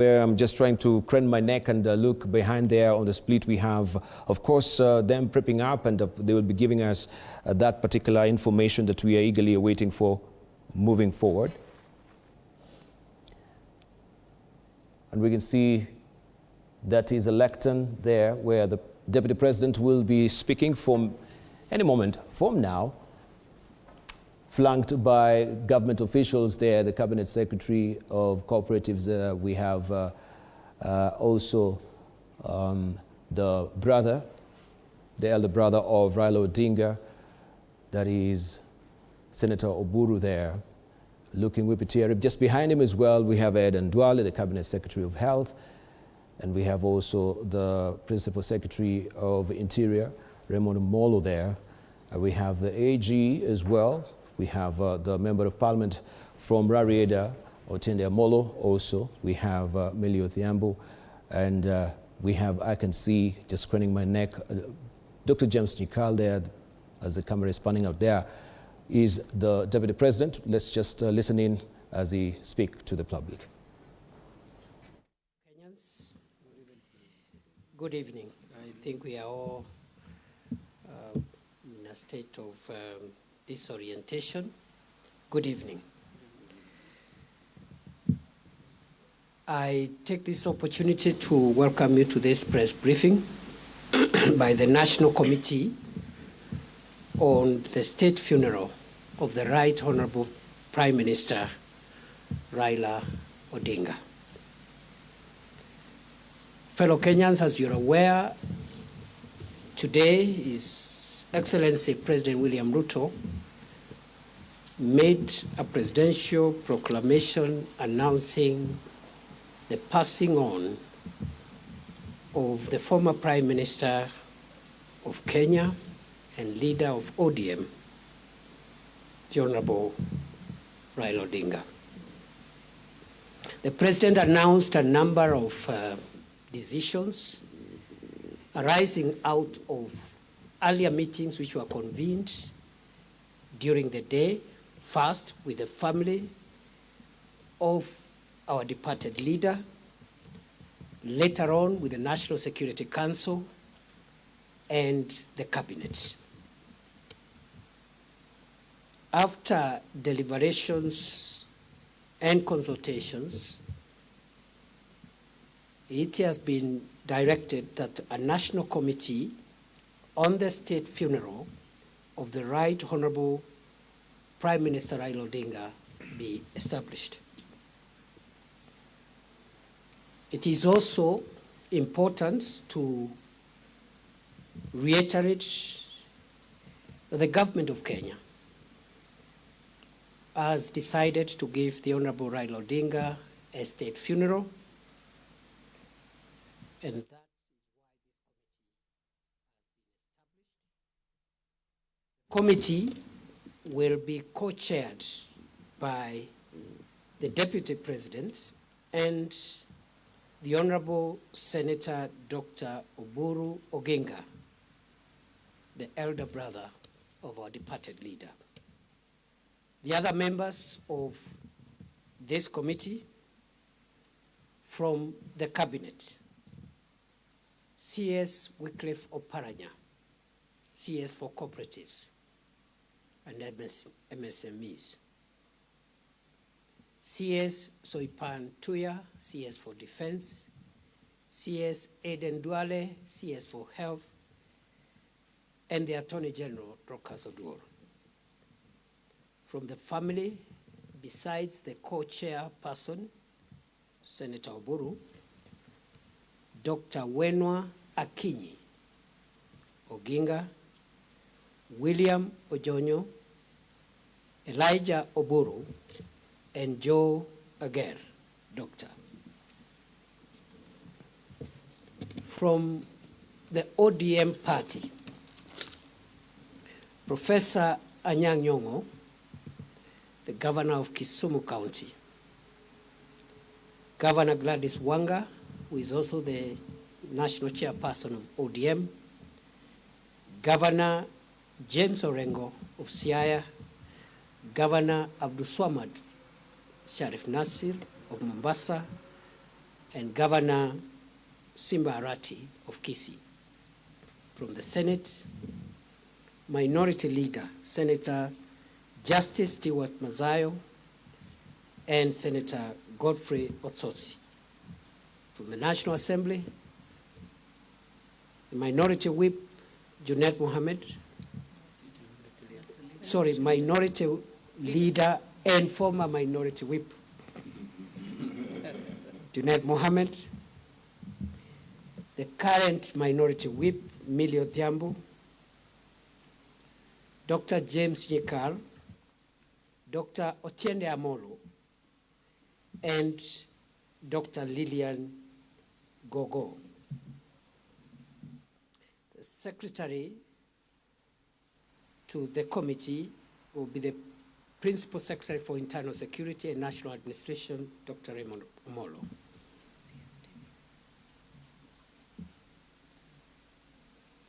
I'm just trying to crane my neck and look behind there on the split. We have, of course, them prepping up, and they will be giving us that particular information that we are eagerly awaiting for moving forward. And we can see that is a lectern there where the Deputy President will be speaking from any moment from now, flanked by government officials there, the Cabinet Secretary of Cooperatives. We have also the elder brother of Raila Odinga, that is Senator Oburu there, looking whippity. Just behind him as well, we have Ed Ndwale, the Cabinet Secretary of Health, and we have also the Principal Secretary of Interior, Raymond Molo there. We have the AG as well. We have the Member of Parliament from Rarieda, Otende Molo also. We have Melio Thiambo, and we have, I can see, just craning my neck, Dr. James Nyikal there, as the camera is panning out there, is the Deputy President. Let's just listen in as he speaks to the public. Kenyans, good evening. I think we are all in a state of disorientation. Good evening. I take this opportunity to welcome you to this press briefing by the National Committee on the state funeral of the Right Honorable Prime Minister Raila Odinga. Fellow Kenyans, as you're aware, today His Excellency President William Ruto made a presidential proclamation announcing the passing on of the former Prime Minister of Kenya and leader of ODM, the Honorable Raila Odinga. The President announced a number of decisions arising out of earlier meetings which were convened during the day, first with the family of our departed leader, later on with the National Security Council and the Cabinet. After deliberations and consultations, it has been directed that a national committee on the state funeral of the Right Honorable Prime Minister Raila Odinga be established. It is also important to reiterate that the government of Kenya has decided to give the Honorable Raila Odinga a state funeral, and that is why this committee will be co-chaired by the Deputy President and the Honorable Senator Dr. Oburu Oginga, the elder brother of our departed leader. The other members of this committee from the Cabinet: CS Wycliffe Oparanya, CS for Cooperatives and MSMEs; CS Soipan Tuya, CS for Defense; CS Eden Duale, CS for Health; and the Attorney General, Dorcas Oduor. From the family, besides the co-chairperson, Senator Oburu, Dr. Wenwa Akinyi Oginga, William Ojonyo, Elijah Oburu, and Joe Ager, Doctor. From the ODM party, Professor Anyang' Nyong'o, the Governor of Kisumu County; Governor Gladys Wanga, who is also the National Chairperson of ODM; Governor James Orengo of Siaya; Governor Abdulswamad Sharif Nasir of Mombasa; and Governor Simba Arati of Kisii. From the Senate, Minority Leader, Senator Justice Stewart Mazayo, and Senator Godfrey Otsotsi. From the National Assembly, the Minority Whip, Junet Mohammed. Sorry, Minority Leader and former Minority Whip, Junet Mohammed. The current Minority Whip, Millie Odhiambo. Dr. James Nyikal, Dr. Otiende Amolo, and Dr. Lillian Gogo. The secretary to the committee will be the Principal Secretary for Internal Security and National Administration, Dr. Raymond Omolo.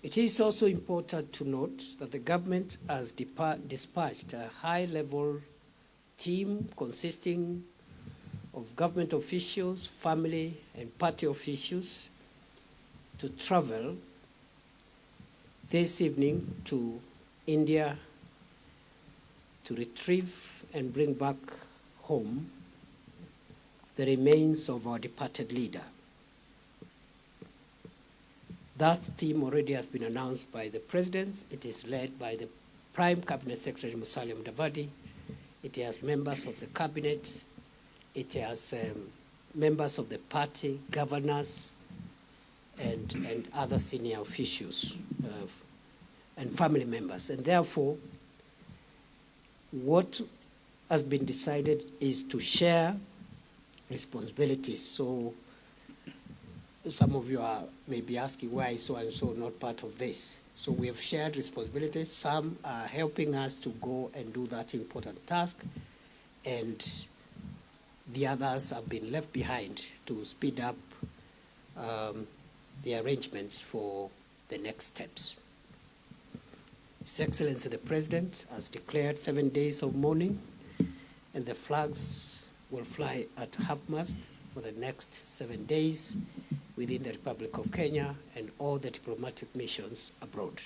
It is also important to note that the government has dispatched a high-level team consisting of government officials, family, and party officials to travel this evening to India to retrieve and bring back home the remains of our departed leader. That team already has been announced by the President. It is led by the Prime Cabinet Secretary Musalia Mudavadi. It has members of the Cabinet. It has members of the party, governors, and other senior officials and family members. And therefore, what has been decided is to share responsibilities. So some of you may be asking why so and so not part of this. So we have shared responsibilities. Some are helping us to go and do that important task, and the others have been left behind to speed up the arrangements for the next steps. His Excellency the President has declared 7 days of mourning, and the flags will fly at half-mast for the next 7 days within the Republic of Kenya and all the diplomatic missions abroad.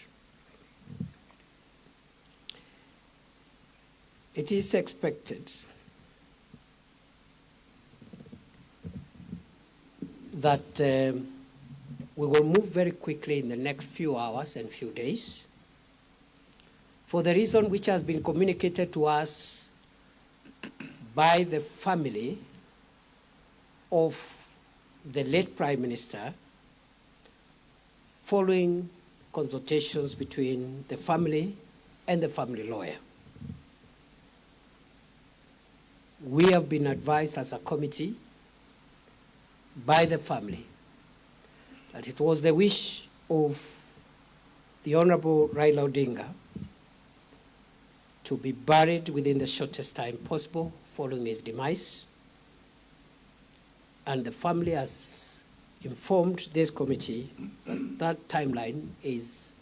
It is expected that we will move very quickly in the next few hours and few days for the reason which has been communicated to us by the family of the late Prime Minister following consultations between the family and the family lawyer. We have been advised as a committee by the family that it was the wish of the Honorable Raila Odinga to be buried within the shortest time possible following his demise. And the family has informed this committee that that timeline is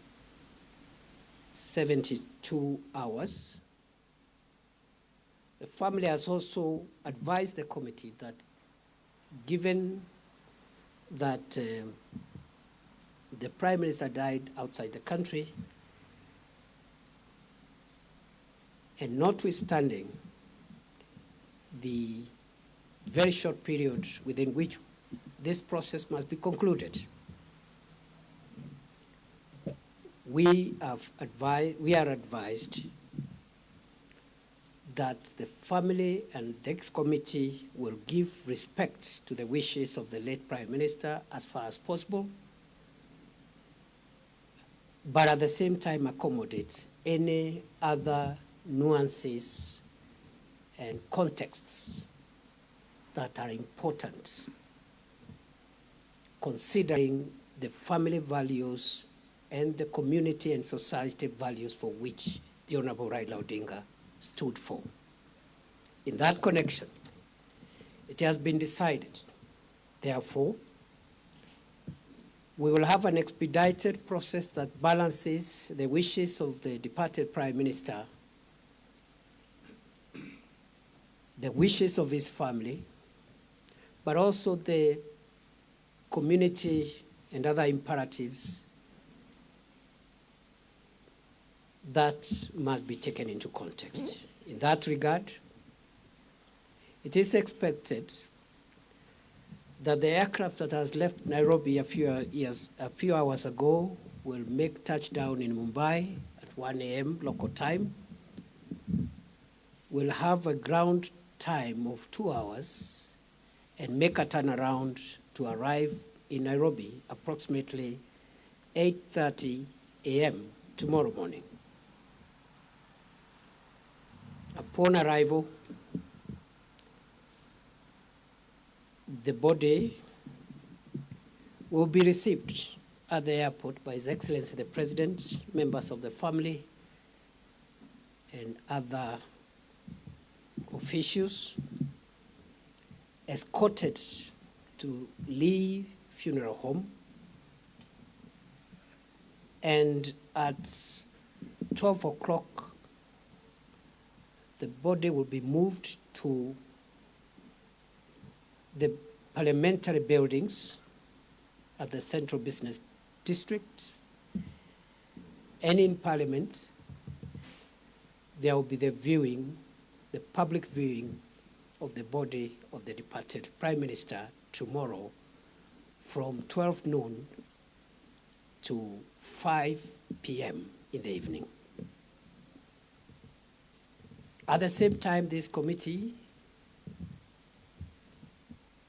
72 hours. The family has also advised the committee that given that the Prime Minister died outside the country, and notwithstanding the very short period within which this process must be concluded, we are advised that the family and the ex-committee will give respect to the wishes of the late Prime Minister as far as possible, but at the same time accommodate any other nuances and contexts that are important, considering the family values and the community and society values for which the Honorable Raila Odinga stood for. In that connection, it has been decided, therefore, we will have an expedited process that balances the wishes of the departed Prime Minister, the wishes of his family, but also the community and other imperatives that must be taken into context. In that regard, it is expected that the aircraft that has left Nairobi a few hours ago will make touchdown in Mumbai at 1 a.m. local time. Will have a ground time of 2 hours and make a turnaround to arrive in Nairobi approximately 8:30 a.m. tomorrow morning. Upon arrival, the body will be received at the airport by His Excellency the President, members of the family, and other officials, escorted to Lee Funeral Home, and at 12 o'clock, the body will be moved to the parliamentary buildings at the Central Business District. And in Parliament, there will be the public viewing of the body of the departed Prime Minister tomorrow from 12 noon to 5 p.m. in the evening. At the same time, this committee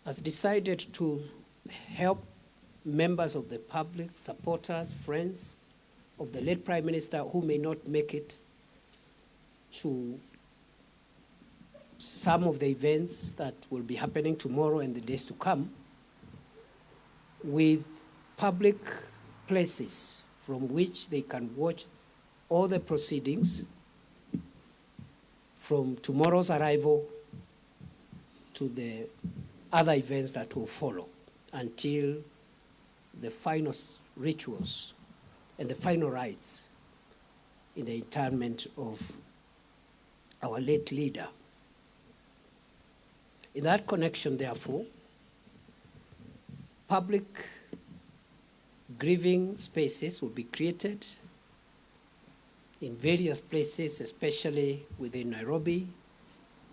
has decided to help members of the public, supporters, friends of the late Prime Minister who may not make it to some of the events that will be happening tomorrow and the days to come, with public places from which they can watch all the proceedings from tomorrow's arrival to the other events that will follow until the final rituals and the final rites in the interment of our late leader. In that connection, therefore, public grieving spaces will be created in various places, especially within Nairobi,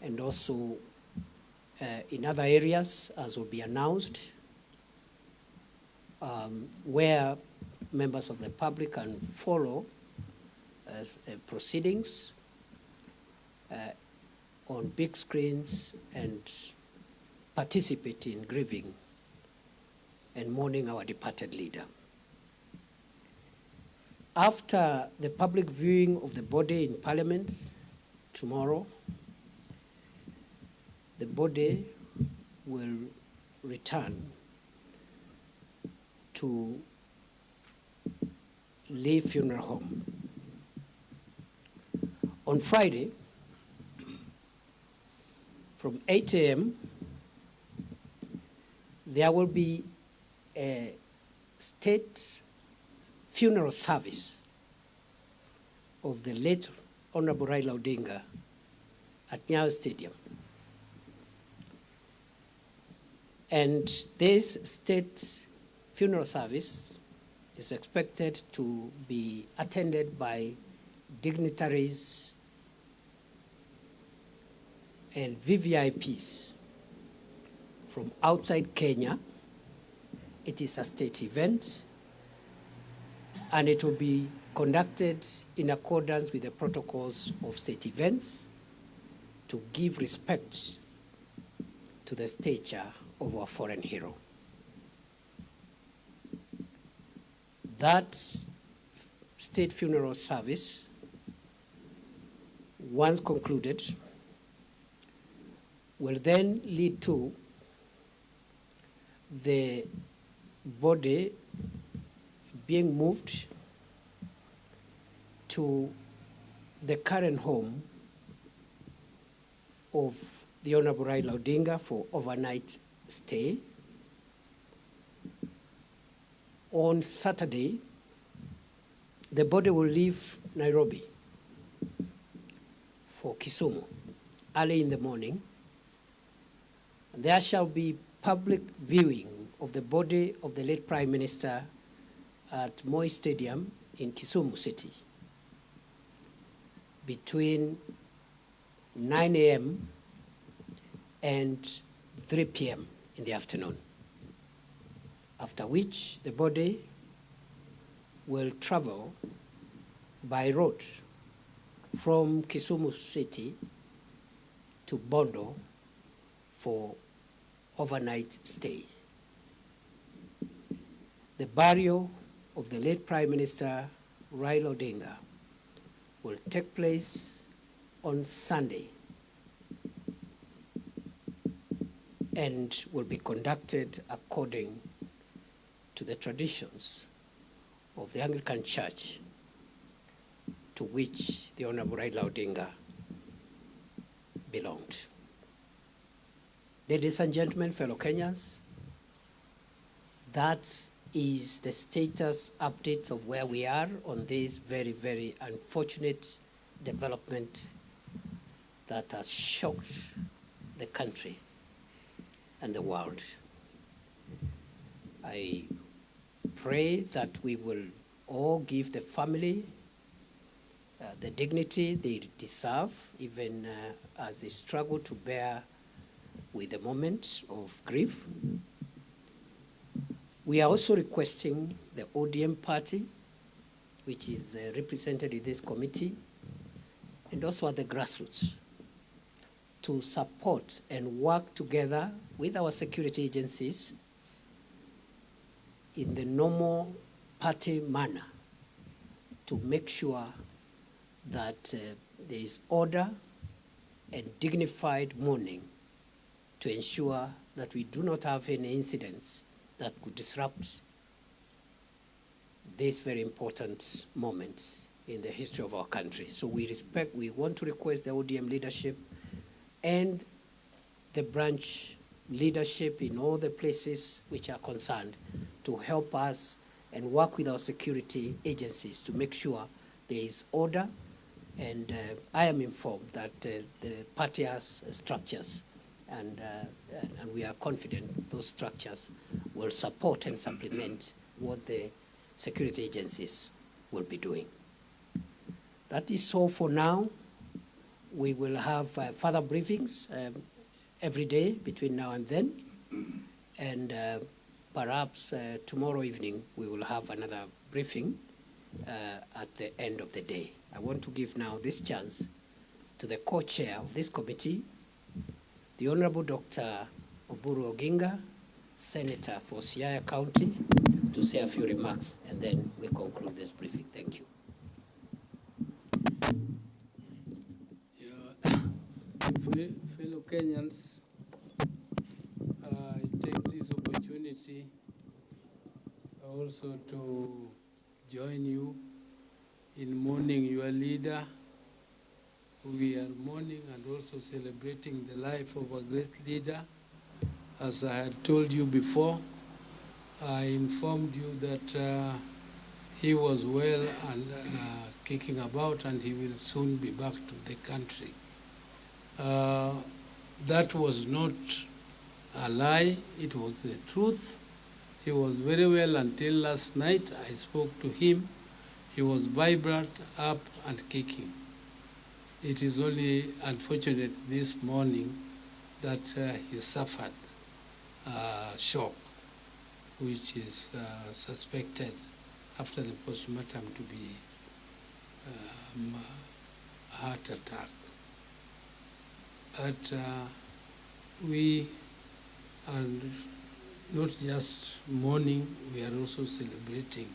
and also in other areas, as will be announced, where members of the public can follow proceedings on big screens and participate in grieving and mourning our departed leader. After the public viewing of the body in Parliament tomorrow, the body will return to Lee Funeral Home. On Friday, from 8 a.m., there will be a state funeral service of the late Honorable Raila Odinga at Nyayo Stadium. And this state funeral service is expected to be attended by dignitaries and VVIPs from outside Kenya. It is a state event, and it will be conducted in accordance with the protocols of state events to give respect to the stature of our foreign hero. That state funeral service, once concluded, will then lead to the body being moved to the current home of the Honorable Raila Odinga for overnight stay. On Saturday, the body will leave Nairobi for Kisumu early in the morning. There shall be public viewing of the body of the late Prime Minister at Moi Stadium in Kisumu City between 9 a.m. and 3 p.m. in the afternoon, after which the body will travel by road from Kisumu City to Bondo for overnight stay. The burial of the late Prime Minister Raila Odinga will take place on Sunday and will be conducted according to the traditions of the Anglican Church to which the Honorable Raila Odinga belonged. Ladies and gentlemen, fellow Kenyans, that is the status update of where we are on this very, very unfortunate development that has shocked the country and the world. I pray that we will all give the family the dignity they deserve, even as they struggle to bear with the moment of grief. We are also requesting the ODM party, which is represented in this committee, and also at the grassroots, to support and work together with our security agencies in the normal party manner to make sure that there is order and dignified mourning to ensure that we do not have any incidents that could disrupt this very important moment in the history of our country. So we want to request the ODM leadership and the branch leadership in all the places which are concerned to help us and work with our security agencies to make sure there is order. And I am informed that the party has structures, and we are confident those structures will support and supplement what the security agencies will be doing. That is all for now. We will have further briefings every day between now and then, and perhaps tomorrow evening we will have another briefing at the end of the day. I want to give now this chance to the co-chair of this committee, the Honorable Dr. Oburu Oginga, Senator for Siaya County, to say a few remarks, and then we conclude this briefing. Thank you. Fellow Kenyans, I take this opportunity also to join you in mourning your leader. We are mourning and also celebrating the life of a great leader. As I had told you before, I informed you that he was well and kicking about, and he will soon be back to the country. That was not a lie, it was the truth. He was very well until last night. I spoke to him. He was vibrant, up and kicking. It is only unfortunate this morning that he suffered shock, which is suspected after the postmortem to be heart attack. But we are not just mourning, we are also celebrating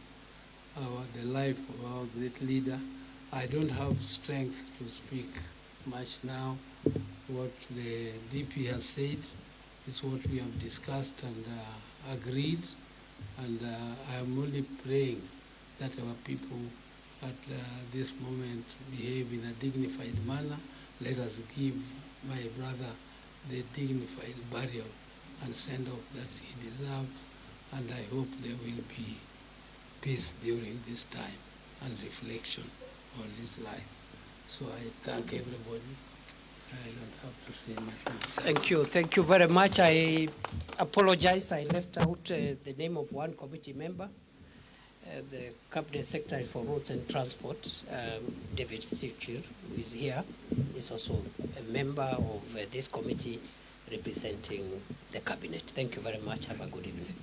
the life of our great leader. I don't have strength to speak much now. What the DP has said is what we have discussed and agreed, and I am only praying that our people at this moment behave in a dignified manner. Let us give my brother the dignified burial and send off that he deserves, and I hope there will be peace during this time and reflection on his life. So I thank everybody I don't have to say much. Thank you. Thank you very much. I apologize. I left out the name of one committee member, the Cabinet Secretary for Roads and Transport, David Sichir, who is here, is also a member of this committee representing the Cabinet. Thank you very much. Have a good evening.